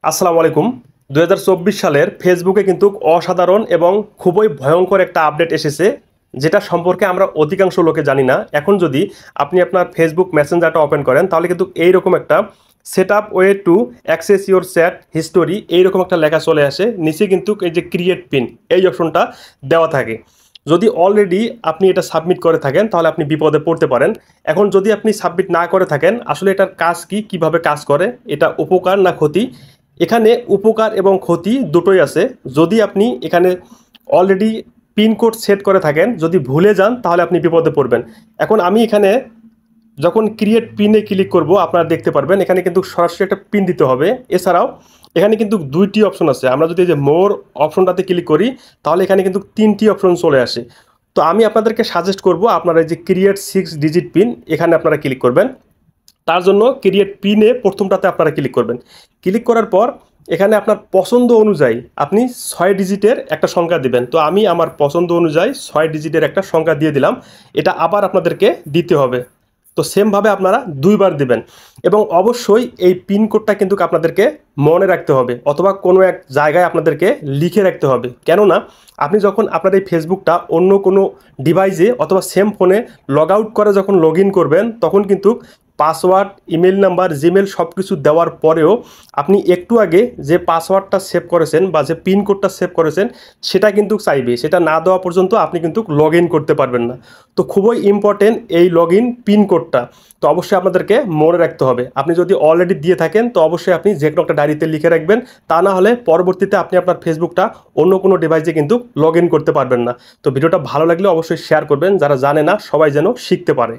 আসসালামু আলাইকুম। ২০২৪ সালের ফেসবুকে কিন্তু অসাধারণ এবং খুবই ভয়ঙ্কর একটা আপডেট এসেছে, যেটা সম্পর্কে আমরা অধিকাংশ লোকে জানি না। এখন যদি আপনি আপনার ফেসবুক মেসেঞ্জারটা ওপেন করেন, তাহলে কিন্তু এইরকম একটা set up way to access your chat history এইরকম একটা লেখা চলে আসে। নিচে কিন্তু এই যে ক্রিয়েট পিন এই অপশনটা দেওয়া থাকে। যদি অলরেডি আপনি এটা সাবমিট করে থাকেন, তাহলে আপনি বিপদে পড়তে পারেন। এখন যদি আপনি সাবমিট না করে থাকেন, আসলে এটার কাজ কি, কিভাবে কাজ করে, এটা উপকার না ক্ষতি? এখানে উপকার এবং ক্ষতি দুটোই আছে। যদি আপনি এখানে অলরেডি পিনকোড সেট করে থাকেন, যদি ভুলে যান, তাহলে আপনি বিপদে পড়বেন। এখন আমি এখানে যখন ক্রিয়েট পিনে ক্লিক করব, আপনারা দেখতে পারবেন এখানে কিন্তু সরাসরি একটা পিন দিতে হবে। এছাড়াও এখানে কিন্তু দুইটি অপশন আছে। আমরা যদি এই যে মোর অপশনটাতে ক্লিক করি, তাহলে এখানে কিন্তু তিনটি অপশন চলে আসে। তো আমি আপনাদেরকে সাজেস্ট করব আপনারা এই যে ক্রিয়েট 6 ডিজিট পিন এখানে আপনারা ক্লিক করবেন। তার জন্য ক্রিয়েট পিনে প্রথমটাতে আপনারা ক্লিক করবেন। ক্লিক করার পর এখানে আপনার পছন্দ অনুযায়ী আপনি 6 ডিজিটের একটা সংখ্যা দিবেন। তো আমি আমার পছন্দ অনুযায়ী 6 ডিজিটের একটা সংখ্যা দিয়ে দিলাম। এটা আবার আপনাদেরকে দিতে হবে। তো সেমভাবে আপনারা দুইবার দিবেন। এবং অবশ্যই এই পিনকোডটা কিন্তু আপনাদেরকে মনে রাখতে হবে, অথবা কোনো এক জায়গায় আপনাদেরকে লিখে রাখতে হবে। কেননা আপনি যখন আপনার এই ফেসবুকটা অন্য কোনো ডিভাইসে অথবা সেম ফোনে লগ আউট করে যখন লগ ইন করবেন, তখন কিন্তু পাসওয়ার্ড, ইমেল নাম্বার, জিমেল সব কিছু দেওয়ার পরেও আপনি একটু আগে যে পাসওয়ার্ডটা সেভ করেছেন বা যে পিনকোডটা সেভ করেছেন, সেটা কিন্তু চাইবে। সেটা না দেওয়া পর্যন্ত আপনি কিন্তু লগ ইন করতে পারবেন না। তো খুবই ইম্পর্টেন্ট এই লগ ইন পিনকোডটা। তো অবশ্যই আপনাদেরকে মনে রাখতে হবে। আপনি যদি অলরেডি দিয়ে থাকেন, তো অবশ্যই আপনি যে কোনো একটা ডায়েরিতে লিখে রাখবেন। তা না হলে পরবর্তীতে আপনি আপনার ফেসবুকটা অন্য কোনো ডিভাইসে কিন্তু লগ ইন করতে পারবেন না। তো ভিডিওটা ভালো লাগলে অবশ্যই শেয়ার করবেন, যারা জানে না সবাই যেন শিখতে পারে।